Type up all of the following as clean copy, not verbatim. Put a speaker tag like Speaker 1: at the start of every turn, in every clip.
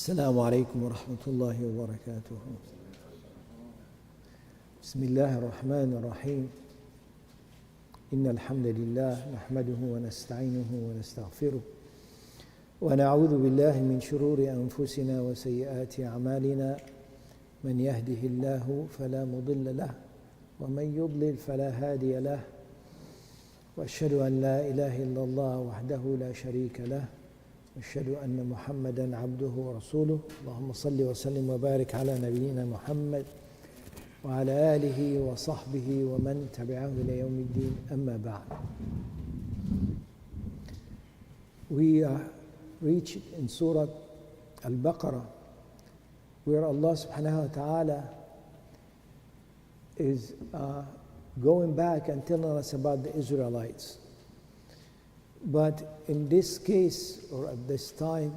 Speaker 1: السلام عليكم ورحمة الله وبركاته. بسم الله الرحمن الرحيم. إن الحمد لله نحمده ونستعينه ونستغفره ونعوذ بالله من شرور أنفسنا وسيئات أعمالنا. من يهده الله فلا مضل له ومن يضلل فلا هادي له، وأشهد أن لا إله إلا الله وحده لا شريك له، وأشهد أن محمدًا عبده ورسوله. اللهم صل وسلم وبارك على نبينا محمد وعلى آله وصحبه ومن تبعه إلى يوم الدين. أما بعد. We reached in Surah Al-Baqarah where Allah subhanahu wa ta'ala is going back and telling us about the Israelites. But in this case, or at this time,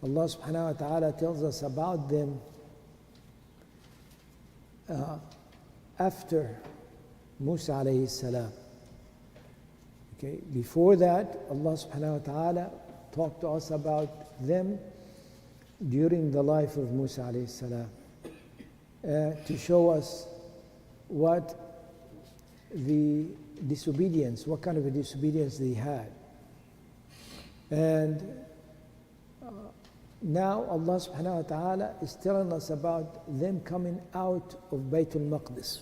Speaker 1: Allah subhanahu wa ta'ala tells us about them after Musa alayhi salam. Okay, before that, Allah subhanahu wa ta'ala talked to us about them during the life of Musa alayhi salam, to show us what the disobedience, what kind of a disobedience they had. And now Allah subhanahu wa ta'ala is telling us about them coming out of Baytul Maqdis.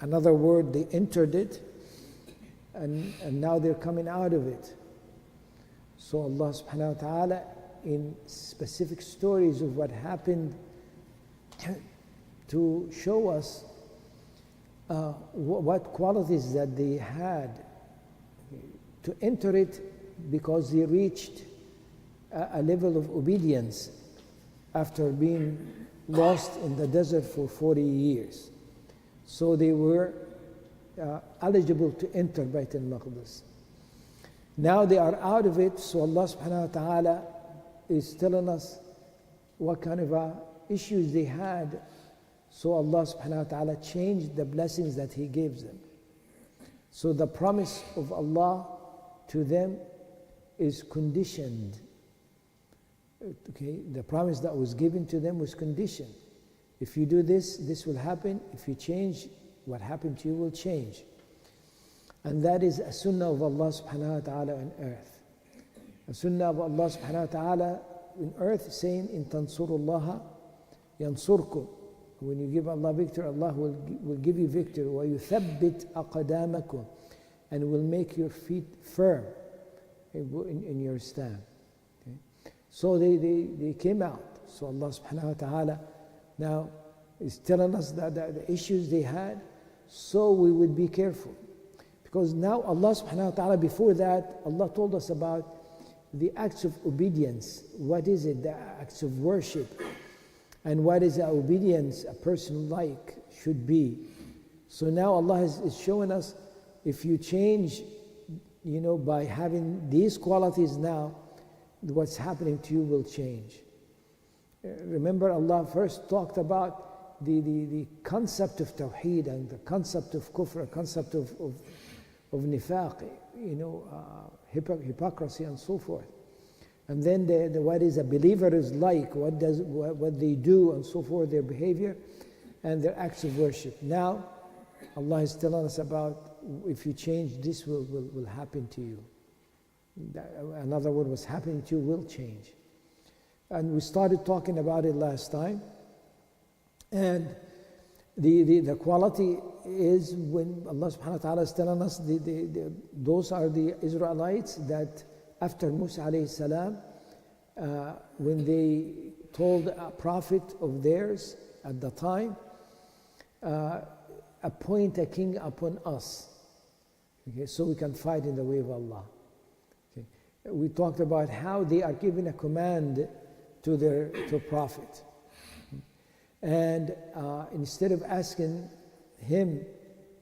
Speaker 1: Another word, they entered it and now they're coming out of it. So Allah subhanahu wa ta'ala in specific stories of what happened to show us what qualities that they had to enter it, because they reached a level of obedience after being lost in the desert for 40 years. So they were eligible to enter Bayt al-Maqdis. Now they are out of it, so Allah subhanahu wa ta'ala is telling us what kind of issues they had. So Allah subhanahu wa ta'ala changed the blessings that He gives them. So the promise of Allah to them is conditioned. Okay, the promise that was given to them was conditioned. If you do this, this will happen. If you change, what happened to you will change. And that is a sunnah of Allah subhanahu wa ta'ala on earth. A sunnah of Allah subhanahu wa ta'ala on earth saying, in tansurullaha yansurkum. When you give Allah victory, Allah will give you victory. وَيُثَبِّتْ أَقْدَامَكُمْ, and will make your feet firm in your stand. Okay? So they came out. So Allah subhanahu wa ta'ala now is telling us that the issues they had, so we would be careful. Because now Allah subhanahu wa ta'ala, before that, Allah told us about the acts of obedience. What is it? The acts of worship. And what is the obedience a person like should be. So now Allah is showing us, if you change, by having these qualities now, what's happening to you will change. Remember, Allah first talked about the concept of Tawheed and the concept of Kufr, concept of Nifaq, hypocrisy and so forth. And then what is a believer is like, what they do and so forth, their behavior and their acts of worship. Now, Allah is telling us about, if you change, this will happen to you. Another word, what's happening to you will change. And we started talking about it last time. And the quality is when Allah subhanahu wa ta'ala is telling us, those are the Israelites that after Musa alayhi salam, when they told a prophet of theirs at the time, appoint a king upon us, okay, so we can fight in the way of Allah. Okay. We talked about how they are giving a command to prophet. And instead of asking him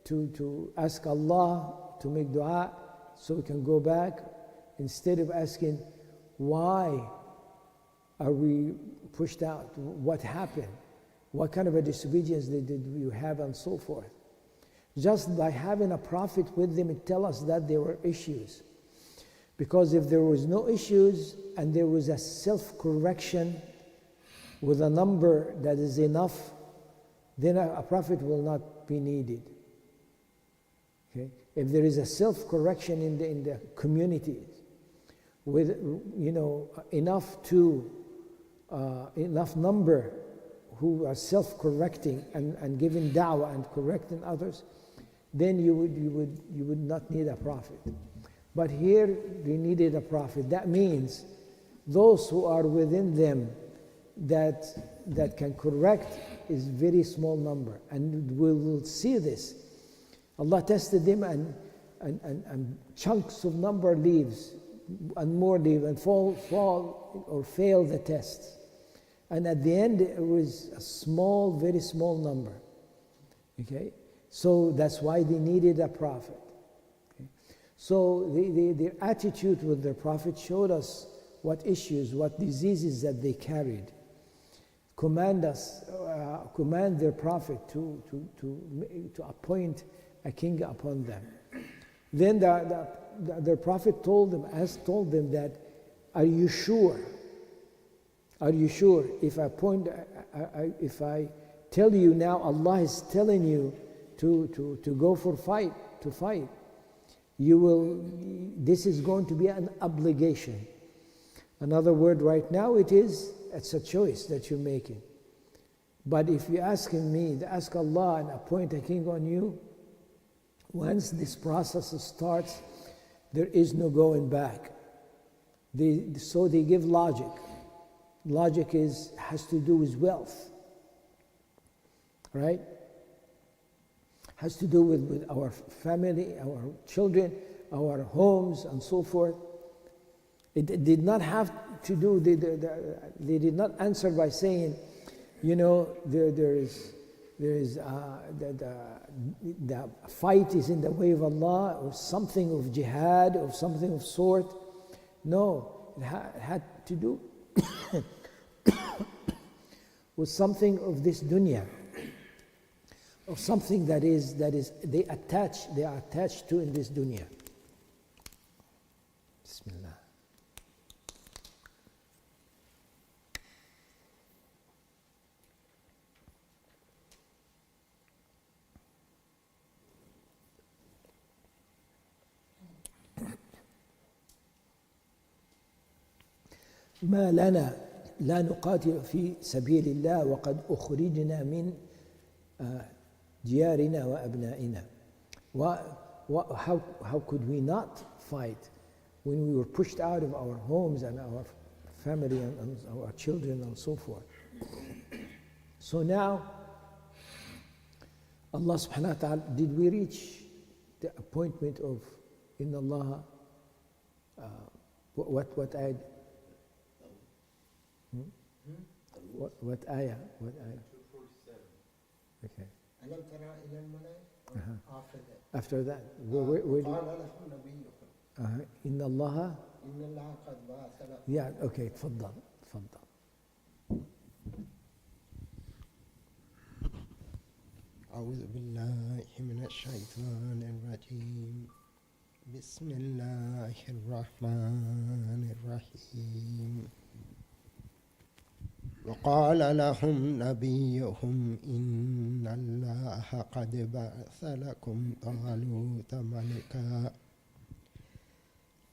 Speaker 1: to ask Allah to make dua so we can go back, instead of asking, why are we pushed out? What happened? What kind of a disobedience did you have, and so forth? Just by having a prophet with them, it tells us that there were issues. Because if there was no issues and there was a self-correction with a number that is enough, then a prophet will not be needed. Okay? If there is a self-correction in the community, with enough number who are self-correcting and giving da'wah and correcting others, then you would not need a prophet. But here they needed a prophet. That means those who are within them that can correct is very small number, and we will see this. Allah tested them, and chunks of number leaves and more leave and fall or fail the test. And at the end, it was a small, very small number. Okay, so that's why they needed a prophet. Okay? So their attitude with their prophet showed us what issues, what diseases that they carried. Command their prophet to appoint a king upon them. Then their prophet told them that, are you sure? Are you sure? If I tell you now, Allah is telling you to go to fight, this is going to be an obligation. Another word right now, it's a choice that you're making. But if you're asking me to ask Allah and appoint a king on you, once this process starts, there is no going back. So they give logic. Logic has to do with wealth, right? Has to do with our family, our children, our homes, and so forth. It did not have to do. They did not answer by saying, there is the fight is in the way of Allah, or something of jihad, or something of sort. No, it had to do with something of this dunya, of something that is they are attached to in this dunya. Bismillah. ما لنا لا نقاتل في سبيل الله وقد أخرجنا من ديارنا وأبنائنا. How could we not fight when we were pushed out of our homes and our family and our children and so forth? So now, Allah subhanahu wa ta'ala, did we reach the appointment of Inna Allah? What ayah? What ayah?
Speaker 2: 247.
Speaker 1: Okay.
Speaker 3: ألم ترى إلى الملائكة after that.
Speaker 1: After that, where
Speaker 3: قال لهم نبيكم
Speaker 1: إن الله.
Speaker 3: إن الله قد بعث لكم.
Speaker 1: Yeah, okay, تفضل.
Speaker 3: أعوذ بالله من الشيطان الرجيم. بسم الله الرحمن الرحيم. وقال لهم نبيهم إن الله قد بعث لكم طالوت ملكا.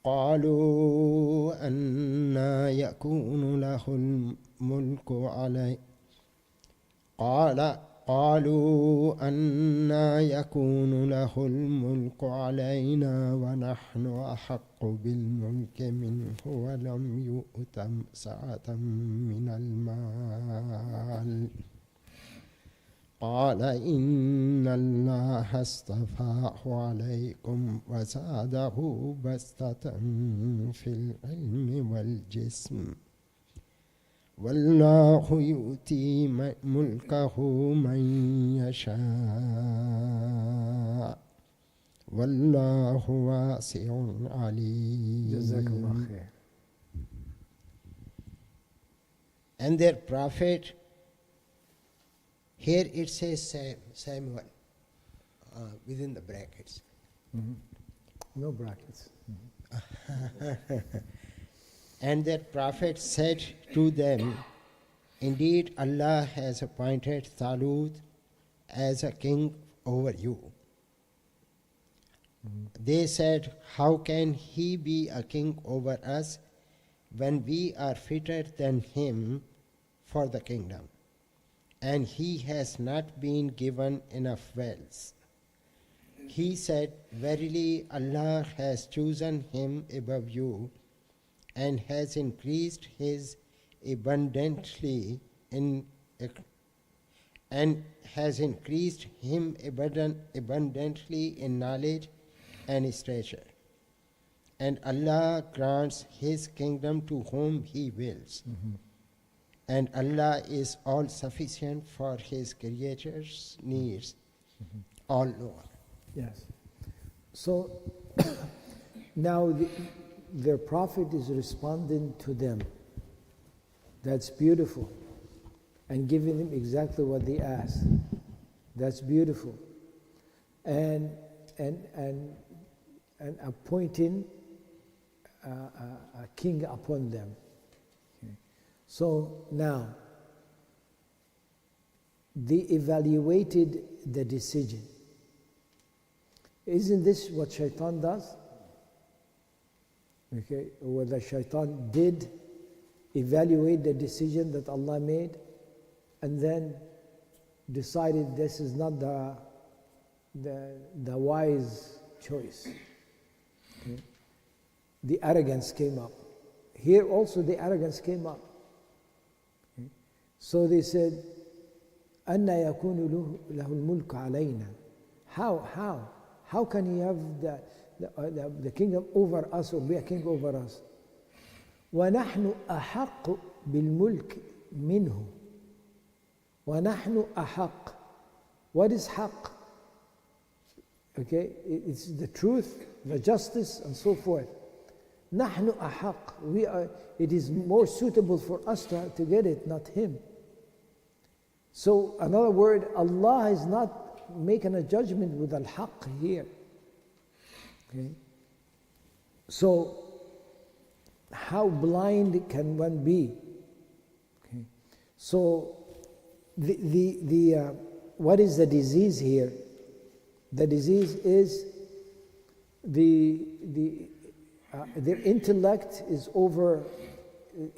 Speaker 3: قالوا أنى يكون له الملك قالوا أنى يكون له الملك علينا ونحن أحق بالملك منه ولم يؤت سعة من المال. قال إن الله اصطفاه عليكم وزاده بسطة في العلم والجسم والله يؤتي ملكه من يشاء والله واسع عليم.
Speaker 1: جزاك الله خير.
Speaker 3: And their prophet, here it says Samuel within the brackets.
Speaker 1: Mm-hmm. No brackets.
Speaker 3: And their prophet said to them, Indeed, Allah has appointed Talut as a king over you. They said, how can he be a king over us when we are fitter than him for the kingdom, and he has not been given enough wealth? He said, verily Allah has chosen him above you and has increased his abundantly in and has increased him abundantly in knowledge and stature. And Allah grants his kingdom to whom he wills. And Allah is all sufficient for his creatures' needs, all knower.
Speaker 1: Yes. So now their prophet is responding to them. That's beautiful. And giving them exactly what they asked. That's beautiful. And appointing a king upon them. Okay. So now, they evaluated the decision. Isn't this what shaitan does? Okay, whether shaitan did evaluate the decision that Allah made and then decided this is not the wise choice. Okay. The arrogance came up. Here also the arrogance came up. Okay. So they said, أَنَّا يَكُونُ لَهُ الْمُلْكُ عَلَيْنَا. How can he have the kingdom over us or be a king over us? وَنَحْنُ أَحَقُّ بِالْمُلْكِ مِنْهُ. وَنَحْنُ أَحَقُّ. What is haqq? Okay, it's the truth, the justice, and so forth. نَحْنُ أَحَقُّ. It is more suitable for us to get it, not him. So, another word, Allah is not making a judgment with al-haqq here. Okay? So, how blind can one be? Okay. So, what is the disease here? The disease is their intellect is over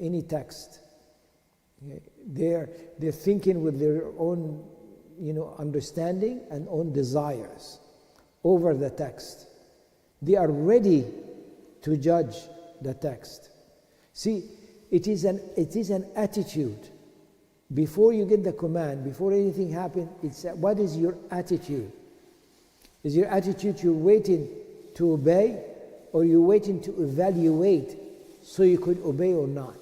Speaker 1: any text. Okay. They're thinking with their own, understanding and own desires over the text. They are ready to judge the text. See, it is an attitude. Before you get the command, before anything happens, it's what is your attitude? Is your attitude you're waiting to obey, or you're waiting to evaluate so you could obey or not?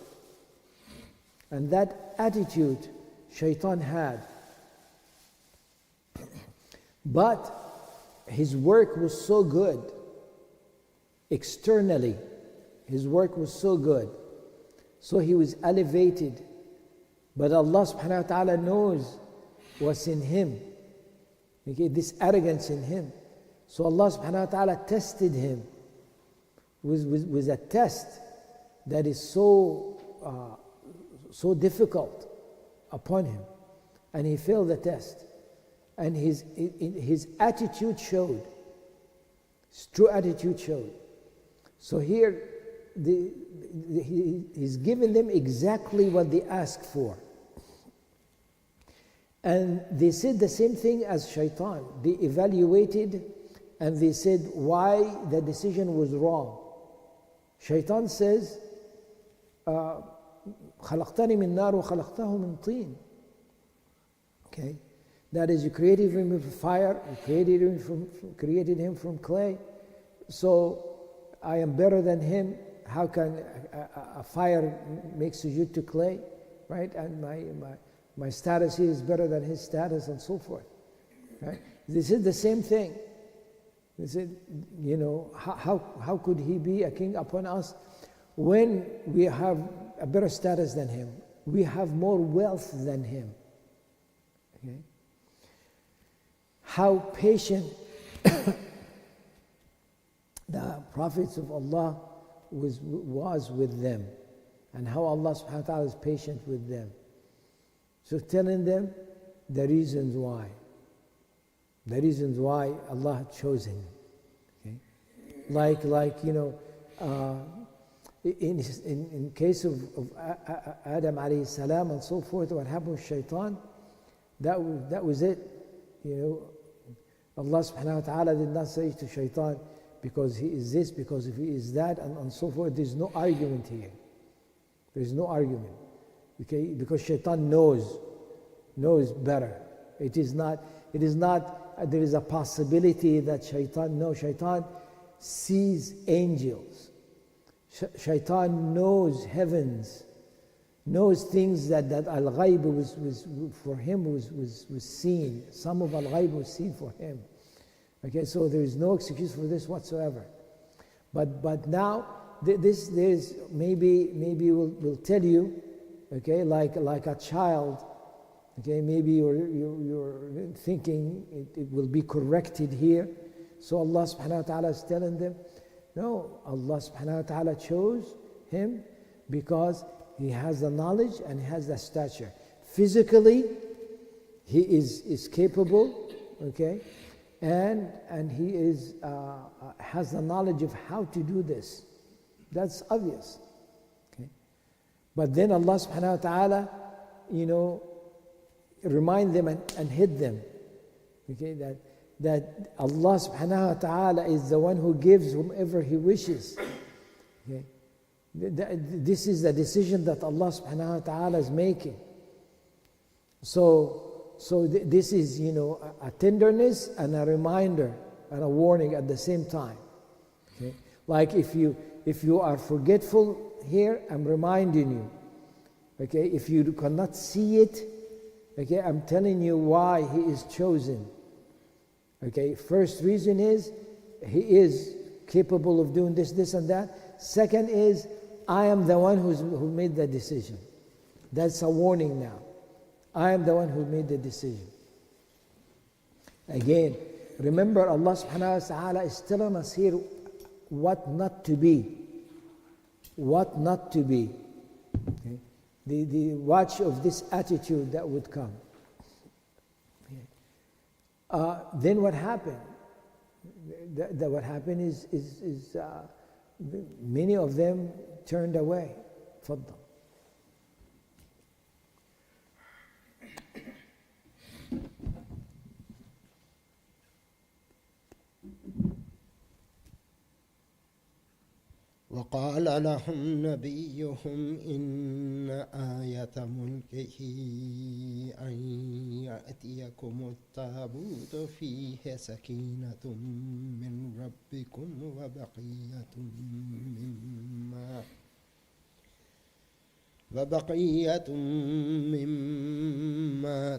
Speaker 1: And that attitude shaitan had. But his work was so good. Externally, his work was so good. So he was elevated. But Allah subhanahu wa ta'ala knows what's in him. Okay, this arrogance in him. So Allah subhanahu wa ta'ala tested him with a test that is so difficult upon him. And he failed the test. And his attitude showed. His true attitude showed. So here, he's given them exactly what they asked for. And they said the same thing as shaitan. They evaluated and they said why the decision was wrong. Shaitan says, خَلَقْتَنِي مِن نَارٍ وَخَلَقْتَهُ مِن طِينٍ. Okay? That is, you created him from fire, you created him from clay. So, I am better than him. How can a fire make sujood to clay, right? And my status here is better than his status, and so forth, right? This is the same thing. They said, how could he be a king upon us when we have a better status than him? We have more wealth than him. Okay? How patient the prophets of Allah was with them, and how Allah subhanahu wa ta'ala is patient with them. So telling them the reasons why. The reasons why Allah had chosen. Okay? Like you know, in case of Adam alayhi salam and so forth, what happened with Shaitan, that was it. You know, Allah subhanahu wa ta'ala did not say to Shaitan, because he is this, because if he is that, and so forth. There's no argument here. There's no argument. Okay? Because Shaitan knows better. It is not, there is a possibility that Shaitan sees angels. Shaitan knows heavens, knows things that al-ghayb was for him was seen. Some of al-ghayb was seen for him. Okay, so there is no excuse for this whatsoever. But now there's maybe we'll tell you, okay, like a child. Okay, maybe you're thinking it will be corrected here. So Allah subhanahu wa ta'ala is telling them, no, Allah subhanahu wa ta'ala chose him because he has the knowledge and he has the stature. Physically, he is capable, okay, and he has the knowledge of how to do this. That's obvious. Okay, but then Allah subhanahu wa ta'ala, you know, remind them and hit them. Okay, that Allah subhanahu wa ta'ala is the one who gives whomever he wishes. Okay? This is the decision that Allah subhanahu wa ta'ala is making. So this is, you know, a tenderness and a reminder and a warning at the same time. Okay? Like if you are forgetful here, I'm reminding you. Okay, if you cannot see it, okay, I'm telling you why he is chosen. Okay, first reason is he is capable of doing this, and that. Second is I am the one who made the decision. That's a warning now. I am the one who made the decision. Again, remember Allah subhanahu wa ta'ala is telling us here what not to be. What not to be. Okay? The watch of this attitude that would come. Then what happened? What happened is many of them turned away. تفضل.
Speaker 3: وقال لهم نبيهم إن آية ملكه أن يأتيكم التابوت فيه سكينة من ربكم وبقية مما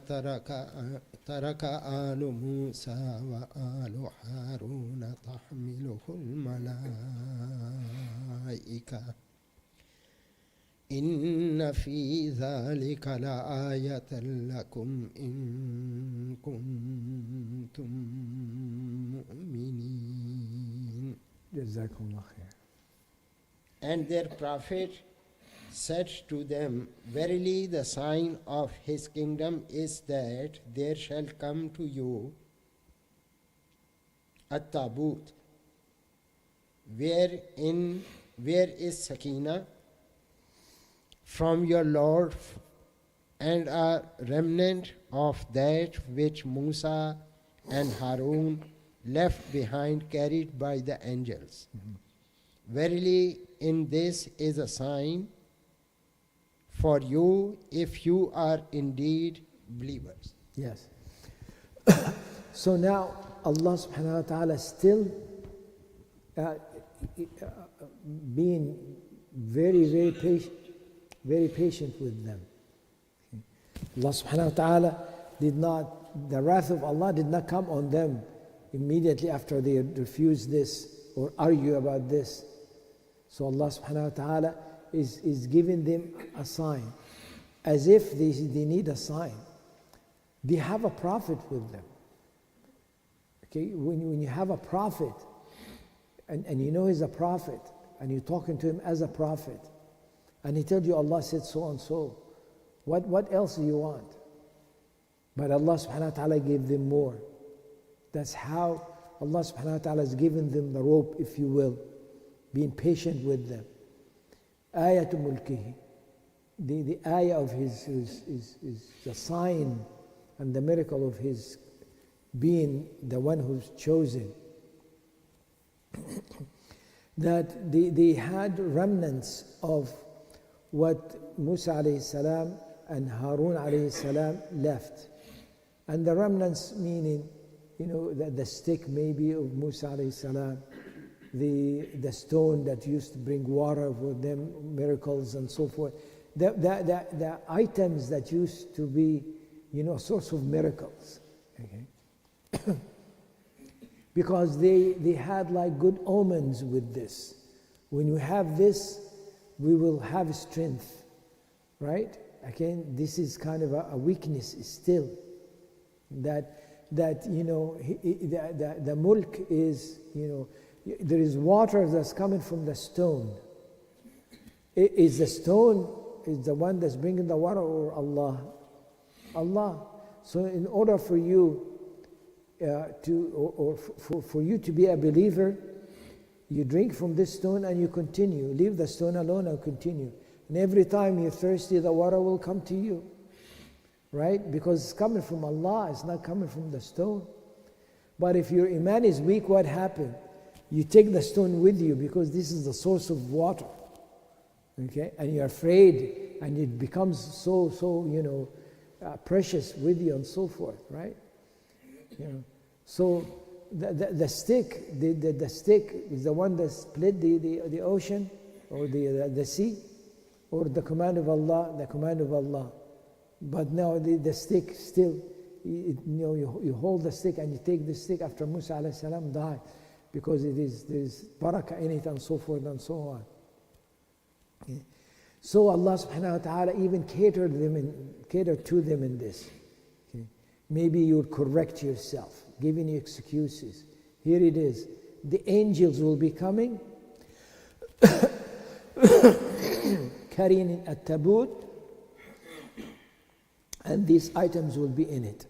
Speaker 3: ترك آل موسى وآل هارون تحمله الملائكة إن في ذلك لآية لكم إن كنتم مؤمنين.
Speaker 1: جزاكم الله خير.
Speaker 3: And their prophet said to them, verily the sign of his kingdom is that there shall come to you a tabut, where is Sakina from your Lord, and a remnant of that which Musa and Harun left behind, carried by the angels. Verily in this is a sign for you if you are indeed believers.
Speaker 1: Yes. So now Allah subhanahu wa ta'ala still being very patient with them. Allah subhanahu wa ta'ala the wrath of Allah did not come on them immediately after they refused this or argue about this. So Allah subhanahu wa ta'ala is giving them a sign, as if they need a sign. They have a prophet with them. Okay, when you have a prophet, and you know he's a prophet, and you're talking to him as a prophet, and he tells you Allah said so and so, what else do you want? But Allah subhanahu wa ta'ala gave them more. That's how Allah subhanahu wa ta'ala has given them the rope, if you will, being patient with them. Ayatu mulkihi. The ayah of his is the sign and the miracle of his being the one who's chosen. That they had remnants of what Musa alayhi salam and Harun alayhi salam left. And the remnants meaning, the stick maybe of Musa alayhi salam, the stone that used to bring water for them, miracles and so forth. The items that used to be, a source of miracles. Okay? Because they had like good omens with this. When you have this, we will have strength, right? Again, this is kind of a weakness still. That the mulk is, there is water that's coming from the stone. Is the stone is the one that's bringing the water, or Allah? Allah. So in order for you for you to be a believer, you drink from this stone and you continue. Leave the stone alone and continue. And every time you're thirsty, the water will come to you. Right? Because it's coming from Allah, it's not coming from the stone. But if your iman is weak, what happened? You take the stone with you because this is the source of water. Okay? And you're afraid, and it becomes so precious with you and so forth, right? So the stick, the stick is the one that split the ocean or the sea, or the command of Allah, But now the stick still, you hold the stick and you take the stick after Musa alayhi salam died, because there's barakah in it and so forth and so on. Okay. So Allah subhanahu wa ta'ala even catered to them in this. Okay. Maybe you'll correct yourself, giving you excuses. Here it is. The angels will be coming, carrying a tabut, and these items will be in it.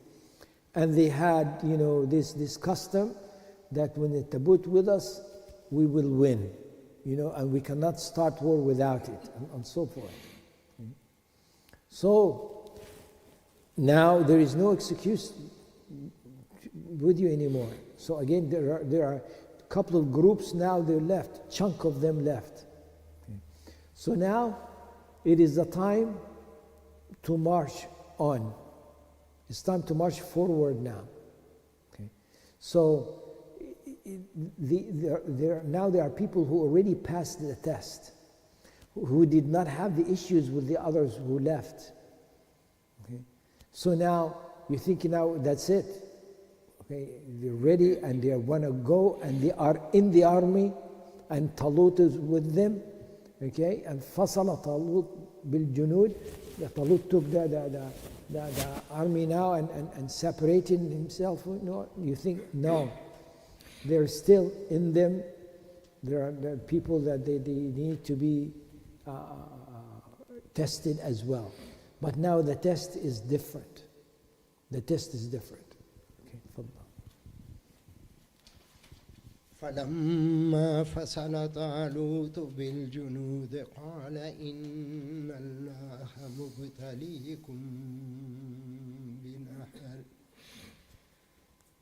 Speaker 1: And they had, this custom that when the tabut with us, we will win, and we cannot start war without it, and so forth. So now there is no excuse with you anymore. So again, there are a couple of groups now, they're left, chunk of them left. Okay. So now it is the time to march on. It's time to march forward now. Okay. So there are people who already passed the test, who did not have the issues with the others who left. Okay. So now you're thinking, now that's it. Okay, they're ready and they want to go, and they are in the army, and Talut is with them. Okay, and fasala Talut bil junud. Talut took the army now and separated himself. No, you think, no, they're still in them. There are people that they need to be tested as well. But now the test is different. The test is different. Okay,
Speaker 3: فلما فصل طالوت بالجنود قال إن الله مبتليكم بنهر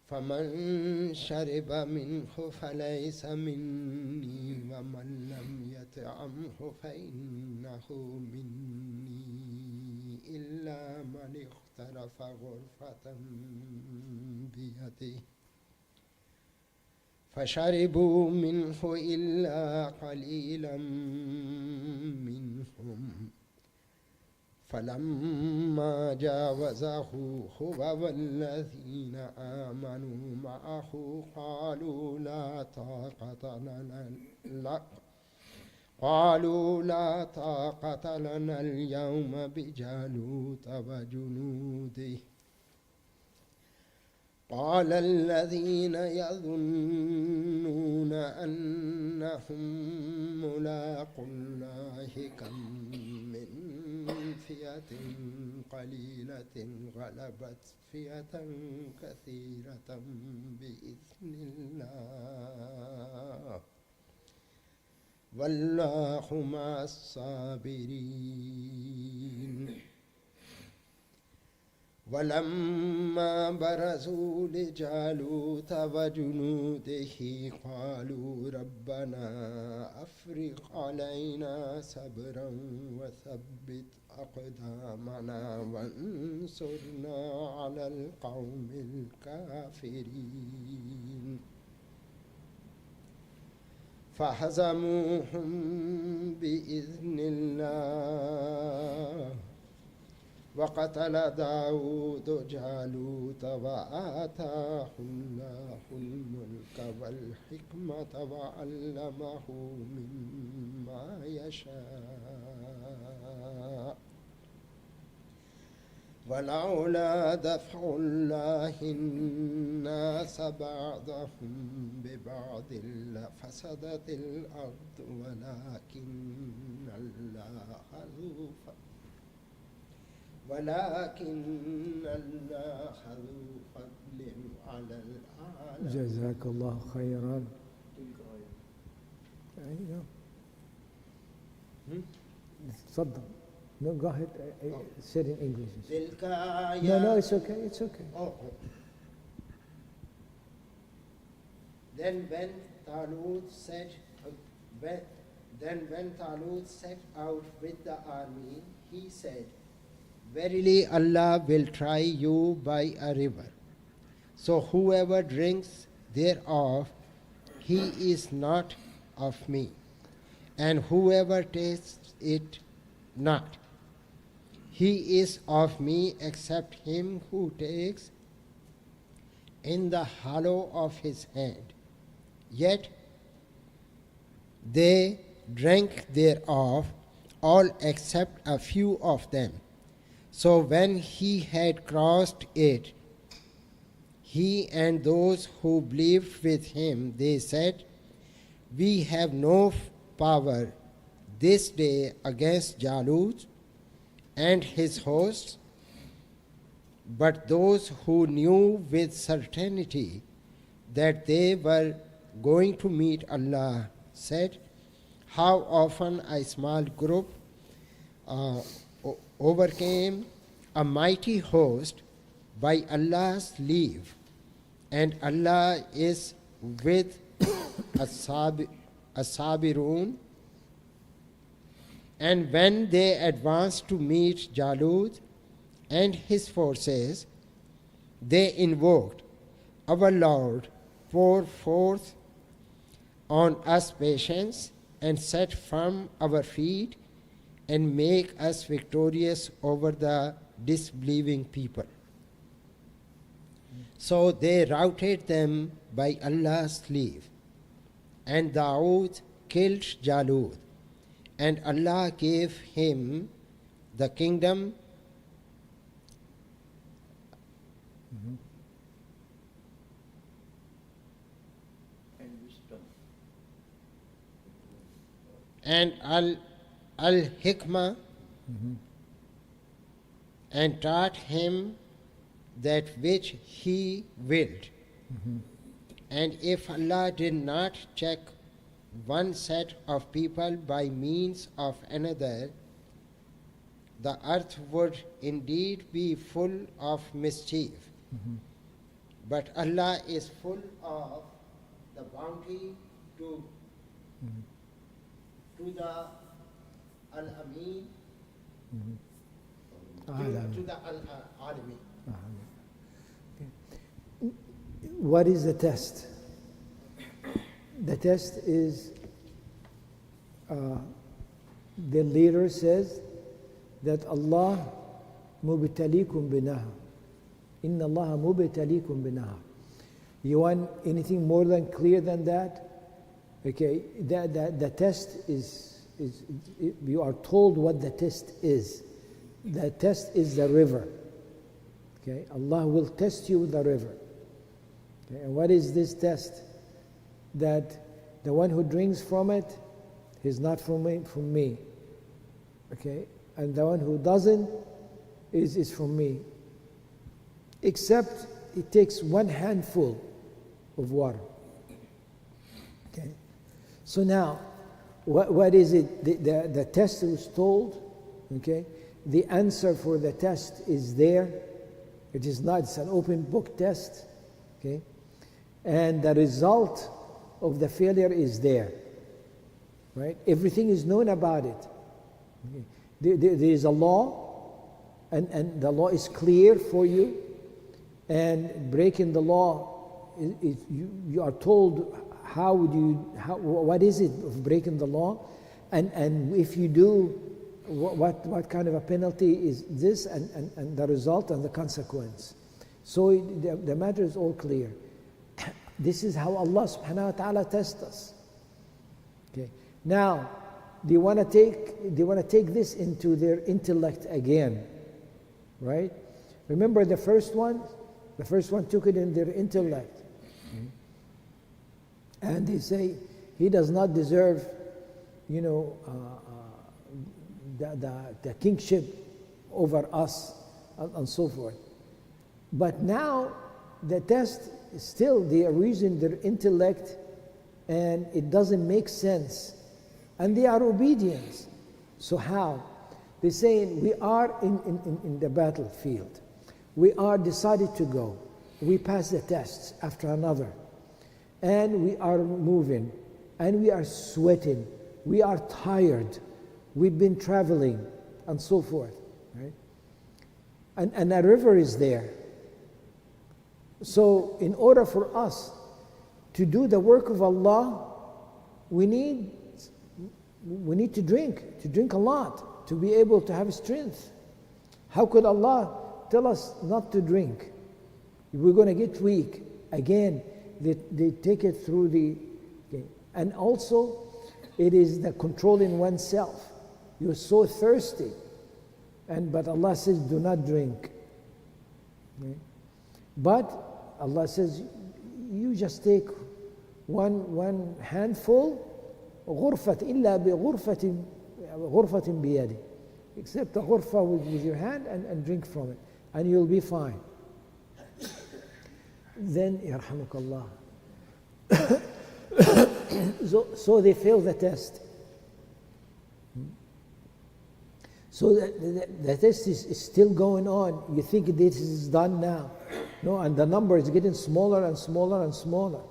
Speaker 3: فمن شرب منه فليس مني ومن لم يطعمه فإنه مني إلا من اغترف غرفة بيده فشربوا منه إلا قليلا منهم فلما جاوزه هو والذين آمنوا معه قالوا لا طاقة لنا اليوم بجالوت وجنوده قال الذين يظنون أنهم ملاقو الله كم من فئة قليلة غلبت فئة كثيرة بإذن الله والله مع الصابرين ولما برزوا لجالوت وجنوده قالوا ربنا أفرغ علينا صبرا وثبت أقدامنا وانصرنا على القوم الكافرين فهزموهم بإذن الله وقتل داود جالوت وآتاه الله الملك والحكمة وعلمه مما يشاء ولولا دفع الله الناس بعضهم ببعض لفسدت الأرض ولكن الله ذو فضل على العالمين.
Speaker 1: جزاك الله خيرا. أيوه. تفضل. No, go ahead. Say it in English. No, it's okay. It's okay.
Speaker 3: Oh. Then when Talut set out with the army, he said, "Verily Allah will try you by a river. So whoever drinks thereof, he is not of me, and whoever tastes it not, he is of me, except him who takes in the hollow of his hand." Yet they drank thereof, all except a few of them. So when he had crossed it, he and those who believed with him, they said, "We have no power this day against Jalut and his hosts." But those who knew with certainty that they were going to meet Allah said, "How often a small group overcame a mighty host by Allah's leave, and Allah is with as-sabirun." And when they advanced to meet Jalut and his forces, they invoked, "Our Lord, pour forth on us patience and set firm our feet and make us victorious over the disbelieving people." So they routed them by Allah's leave, and Dawood killed Jalut, and Allah gave him the kingdom
Speaker 2: and wisdom
Speaker 3: and al-hikmah, and taught him that which he willed. And if Allah did not check one set of people by means of another, the earth would indeed be full of mischief. But Allah is full of the bounty to the Al-Amin, to the Al-Alamin.
Speaker 1: What is the test? The test is the leader says that Allah mubtalikum binahar. Inna Allah mubtalikum binahar. You want anything more than clear than that? Okay, the test is you are told what the test is. The test is the river. Okay, Allah will test you with the river. Okay, and what is this test? That the one who drinks from it is not from me. Okay, and the one who doesn't is from me. Except it takes one handful of water. Okay. So now, what is it? The test was told. Okay. The answer for the test is there. It is not. It's an open book test. Okay. And the result of the failure is there. Right. Everything is known about it. Okay. There is a law, and the law is clear for you. And breaking the law, you are told what is it of breaking the law, and if you do, what kind of a penalty is this, and the result and the consequence. So the matter is all clear. This is how Allah subhanahu wa ta'ala tests us. Okay. Now, they want to take this into their intellect again, right? Remember the first one? The first one took it in their intellect. And they say, he does not deserve, the kingship over us, and so forth. But now, the test is still, they are using their intellect, and it doesn't make sense. And they are obedient. So how? They're saying, we are in the battlefield. We are decided to go. We pass the tests after another. And we are moving. And we are sweating. We are tired. We've been traveling. And so forth. Right? And a river is there. So in order for us to do the work of Allah, we need to drink a lot, to be able to have strength. How could Allah tell us not to drink? We're going to get weak. Again, they take it through the... Okay. And also, it is the controlling oneself. You're so thirsty. But Allah says, do not drink. Okay. But Allah says, you just take one handful, غرفة إلا بغرفة بيده. Except a ghurfa with your hand and drink from it. And you'll be fine. Then, yarhamukallah. So they fail the test. So the test is still going on. You think this is done now. No, and the number is getting smaller and smaller and smaller.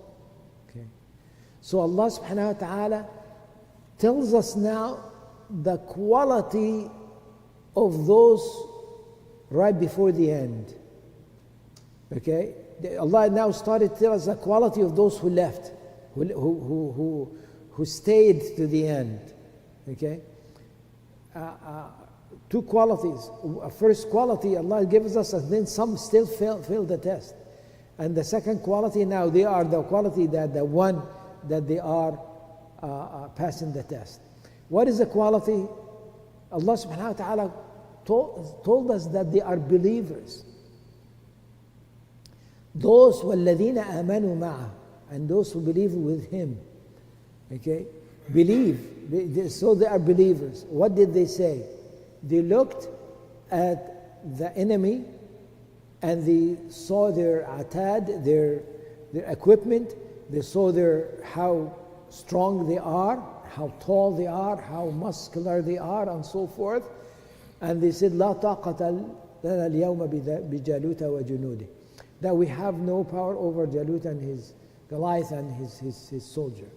Speaker 1: Okay. So Allah subhanahu wa ta'ala tells us now the quality of those right before the end. Okay? Allah now started to tell us the quality of those who left, who stayed to the end. Okay? Two qualities. First quality Allah gives us, and then some still fail the test. And the second quality, now they are the quality that the one that they are passing the test. What is the quality? Allah subhanahu wa ta'ala told us that they are believers. Those وَالَّذِينَ آمَنُوا مَعَهُ, and those who believe with him. Okay? Believe. So they are believers. What did they say? They looked at the enemy and they saw their atad, their equipment. They saw how strong they are, how tall they are, how muscular they are, and so forth. And they said, لا طاقة لنا اليوم بجالوت وجنوده. That we have no power over Jalut and his Goliath and his soldier.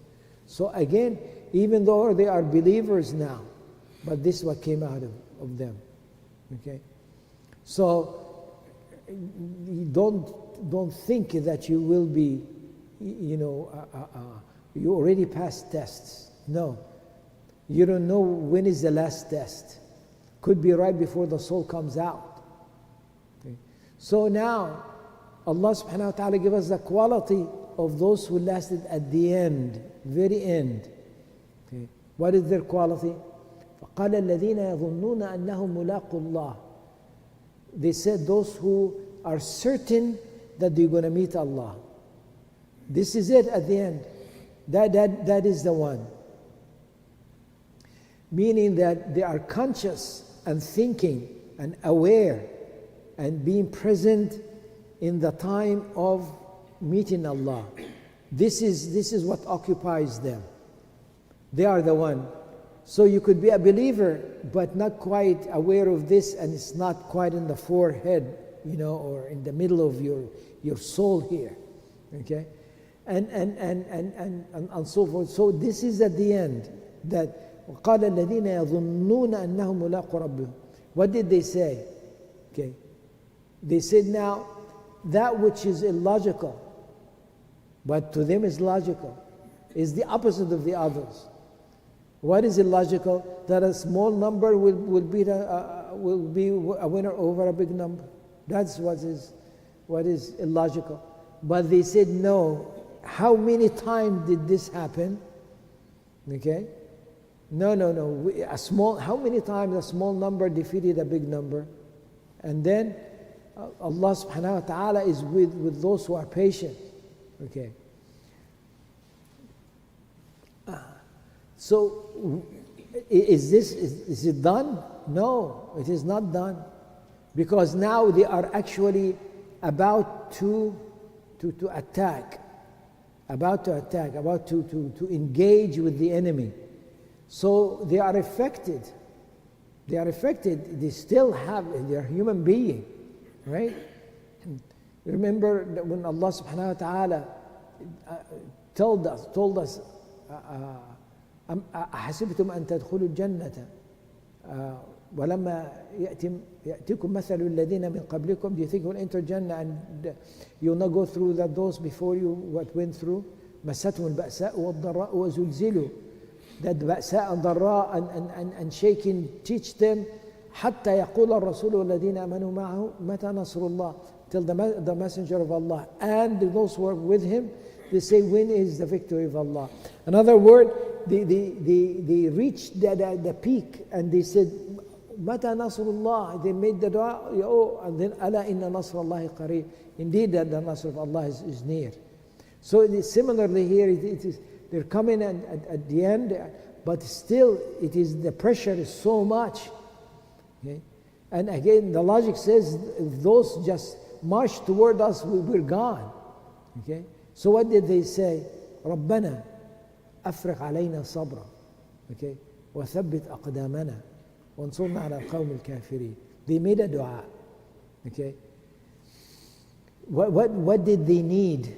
Speaker 1: So again, even though they are believers now, but this is what came out of them. Okay? So don't think that you will be, you already passed tests. No. You don't know when is the last test. Could be right before the soul comes out. Okay? So now, Allah subhanahu wa ta'ala give us the quality of those who lasted at the end, very end. Okay. What is their quality? فَقَالَ الَّذِينَ يَظُنُّونَ أَنَّهُمْ مُلَاقُوا اللَّهِ. They said those who are certain that they're going to meet Allah. This is it at the end. That is the one. Meaning that they are conscious and thinking and aware and being present in the time of meeting Allah. This is what occupies them. They are the one. So you could be a believer but not quite aware of this, and it's not quite in the forehead, or in the middle of your soul here. Okay? And so forth. So this is at the end that وَقَالَ الَّذِينَ يَظُنُّونَ أَنَّهُمْ مُلَاقُو رَبِّهِمْ. What did they say? Okay. They said now that which is illogical, but to them is logical, is the opposite of the others. What is illogical? That a small number will be a winner over a big number. That's what is illogical. But they said no. How many times did this happen? Okay? No. How many times a small number defeated a big number? And then Allah subhanahu wa ta'ala is with those who are patient. Okay. So is it done? No, it is not done. Because now they are actually about to attack, about to engage with the enemy. So they are affected. They still they're human being, right? Remember that when Allah subhanahu wa ta'ala told us أحسبتم أن تدخلوا الجنة ولما يأتيكم مثل الذين من قبلكم. Do you think you'll enter Jannah and you'll not go through that those before you what went through? مستهم البأساء والضراء وزلزلوا. That بأساء and ضراء and shaking teach them حتى يقول الرسول والذين آمنوا معه متى نصر الله. Till the messenger of Allah and those who are with him, they say, when is the victory of Allah? In other words, they reached the peak and they said, متى نصر الله. They made the dua, and then ألا إن نصر الله قريب. Indeed, that the Nasr of Allah is near. So similarly here, they're coming at the end, but still the pressure is so much. Okay? And again, the logic says, if those just march toward us, we're gone. Okay? So what did they say? ربنا أفرغ علينا صبرا. Okay? وثبت أقدامنا وانصرنا على القوم الكافرين. They made a dua. Okay? What did they need?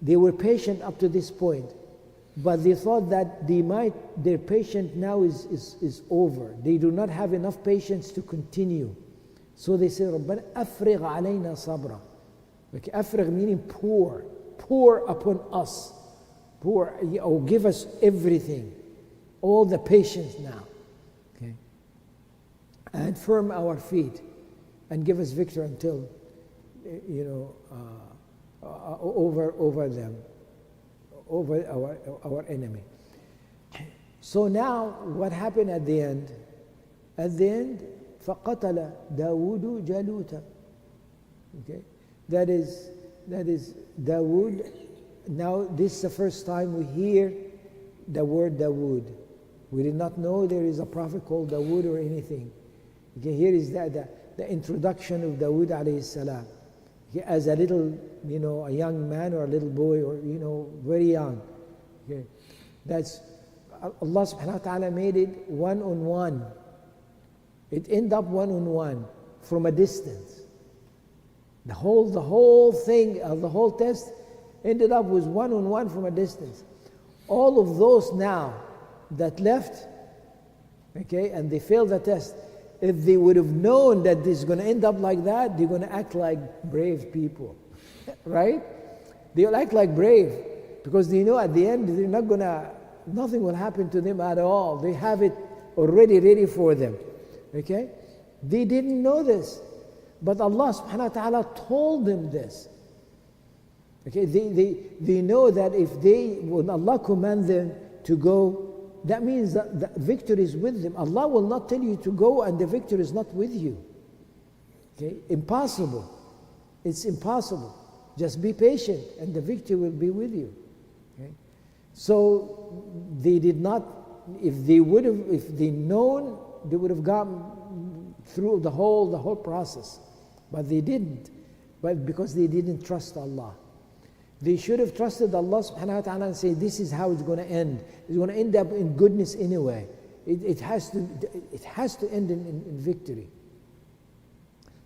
Speaker 1: They were patient up to this point, but they thought that their patience now is over. They do not have enough patience to continue. So they say, ربنا أفرغ علينا صبرا. Okay? أفرغ meaning pour upon us. Give us everything, all the patience now. Okay? And firm our feet and give us victory until, over them, over our enemy. So now what happened at the end? At the end, فَقَتَلَ دَاوُودُ جَالُوتَ. Okay? That is Dawood. Now this is the first time we hear the word Dawood. We did not know there is a prophet called Dawood or anything. Okay, here is the introduction of Dawood alayhi salam. Okay, as a little, a young man or a little boy or, very young. Okay, that's, Allah subhanahu wa ta'ala made it one-on-one. It ended up one-on-one from a distance. The whole thing, the whole test ended up with one-on-one from a distance. All of those now that left, okay, and they failed the test, if they would have known that this is going to end up like that, they're going to act like brave people, right? They'll act like brave because they know at the end nothing will happen to them at all. They have it already ready for them, okay? They didn't know this, but Allah subhanahu wa ta'ala told them this. Okay, they know that when Allah commands them to go, that means that the victory is with them. Allah will not tell you to go and the victory is not with you. Okay, impossible. It's impossible. Just be patient and the victory will be with you. Okay? So they did not, if they known, they would have gone through the whole process. But they didn't. But because they didn't trust Allah. They should have trusted Allah subhanahu wa ta'ala and say, this is how it's going to end. It's going to end up in goodness anyway. It has to end in victory.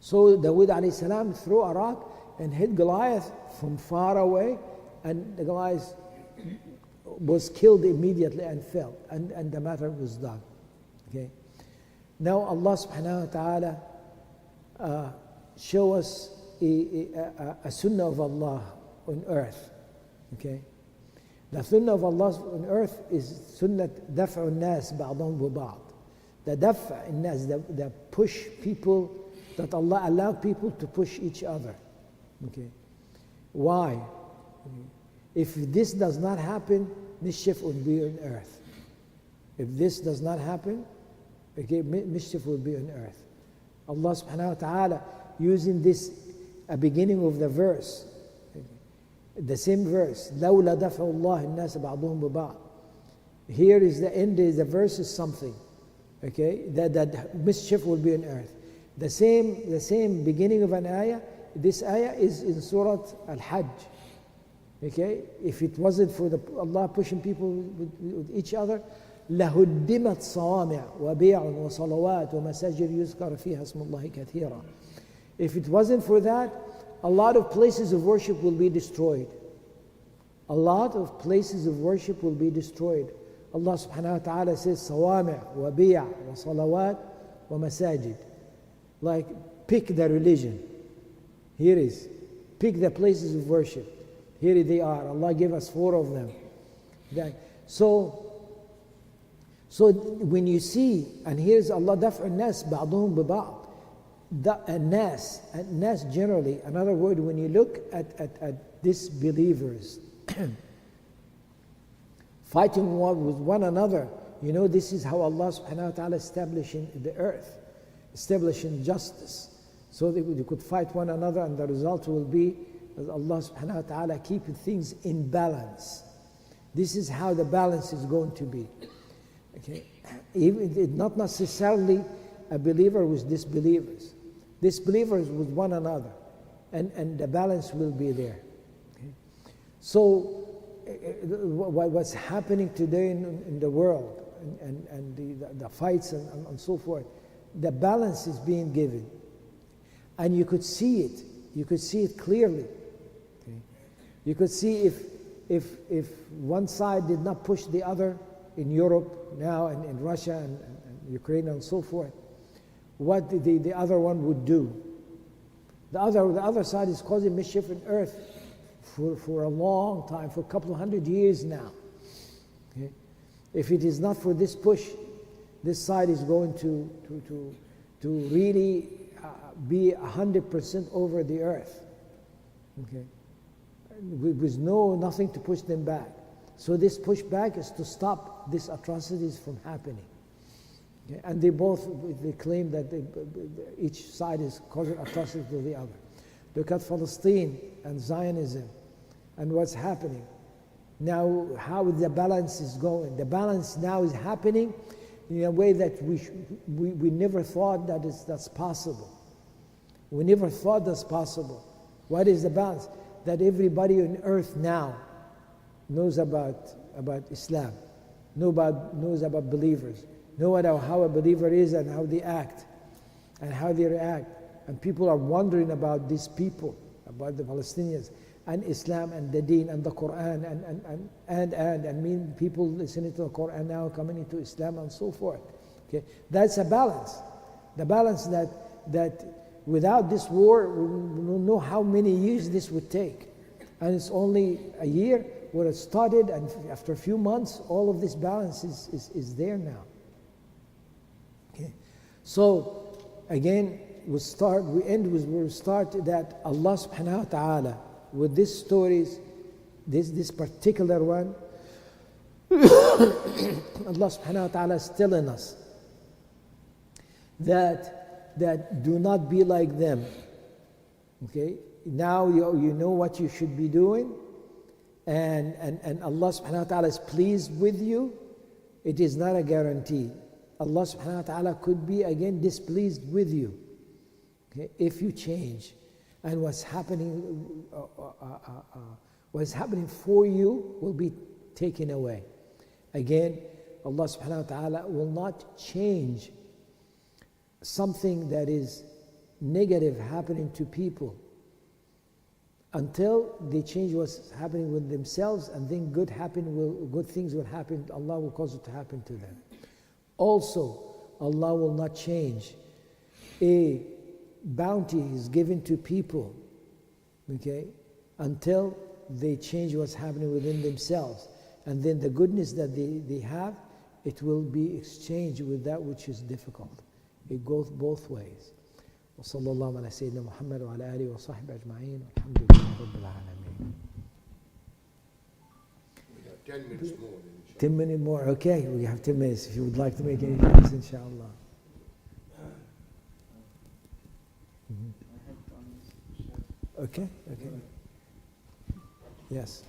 Speaker 1: So Dawood alayhi salam threw a rock and hit Goliath from far away, and the Goliath was killed immediately and fell, and the matter was done. Okay. Now Allah subhanahu wa ta'ala show us a sunnah of Allah on earth. Okay. The sunnah of Allah on earth is sunnah daf'u nas ba'dhum bi ba'd. The daf'u nas, the push people, that Allah allowed people to push each other. Okay. Why? If this does not happen, mischief will be on earth. If this does not happen, okay, mischief will be on earth. Allah subhanahu wa ta'ala using this, a beginning of the verse, the same verse, لَوْلَا دَفْعُ اللَّهِ النَّاسَ بَعْضُهُمْ بِبَعْضٍ. Here is the end, the verse is something, okay, that mischief will be on earth. The same beginning of an ayah, this ayah is in Surah Al-Hajj. Okay, if it wasn't for Allah pushing people with each other, لَهُدِّمَتْ صَوَامِعُ وَبِيعٌ وَصَلَوَاتٌ وَمَسَاجِدُ يُذْكَرُ فِيهَا اسْمُ اللَّهِ كَثِيرًا. If it wasn't for that, a lot of places of worship will be destroyed. A lot of places of worship will be destroyed. Allah subhanahu wa ta'ala says, صَوَامِعُ وَبِيعٌ وَصَلَوَاتٌ وَمَسَاجِدُ. Like, pick the religion. Here is. Pick the places of worship. Here they are. Allah gave us 4 of them. So when you see, and here's Allah daf'u nas ba'duhum bi ba'd. Nas generally, another word, when you look at disbelievers fighting with one another, you know, this is how Allah subhanahu wa ta'ala establishing the earth, establishing justice, so that they could fight one another, and the result will be that Allah subhanahu wa ta'ala keeping things in balance. This is how the balance is going to be. Okay, even not necessarily a believer with disbelievers. Disbelievers with one another, and the balance will be there. Okay? So what's happening today in the world, and the fights and so forth, the balance is being given, and you could see it. You could see it clearly. Okay? You could see if one side did not push the other in Europe now, and in Russia and Ukraine and so forth, what the other one would do. The other side is causing mischief on earth for a long time, for a couple of 100 years now. Okay? If it is not for this push, this side is going to really be 100% over the earth. Okay? With nothing to push them back. So this pushback is to stop these atrocities from happening. Okay? And they claim that each side is causing atrocities to the other. Look at Palestine and Zionism and what's happening. Now, how the balance is going. The balance now is happening in a way that we never thought that's possible. We never thought that's possible. What is the balance? That everybody on earth now knows about Islam, knows about believers, know how a believer is and how they act and how they react. And people are wondering about these people, about the Palestinians and Islam and the Deen and the Quran and people listening to the Quran now coming into Islam and so forth. Okay, that's a balance. The balance that without this war, we don't know how many years this would take. And it's only a year where it started, and after a few months, all of this balance is there now. Okay. So, again, we start that Allah subhanahu wa ta'ala, with these stories, this particular one, Allah subhanahu wa ta'ala is telling us that do not be like them. Okay? Now you know what you should be doing, and Allah subhanahu wa ta'ala is pleased with you. It is not a guarantee. Allah subhanahu wa ta'ala could be again displeased with you, okay, if you change. And what's happening for you will be taken away. Again, Allah subhanahu wa ta'ala will not change something that is negative happening to people until they change what's happening with themselves, and then good things will happen. Allah will cause it to happen to them. Also, Allah will not change a bounty is given to people, okay, until they change what's happening within themselves. And then the goodness that they have, it will be exchanged with that which is difficult. It goes both ways. وصلى الله على سيدنا محمد وعلى آله وصحبه أجمعين والحمد لله رب العالمين.
Speaker 4: We have 10 minutes more.
Speaker 1: 10 minutes more, okay. We have 10 minutes if you would like to make any comments, inshallah. Okay, okay. Yes.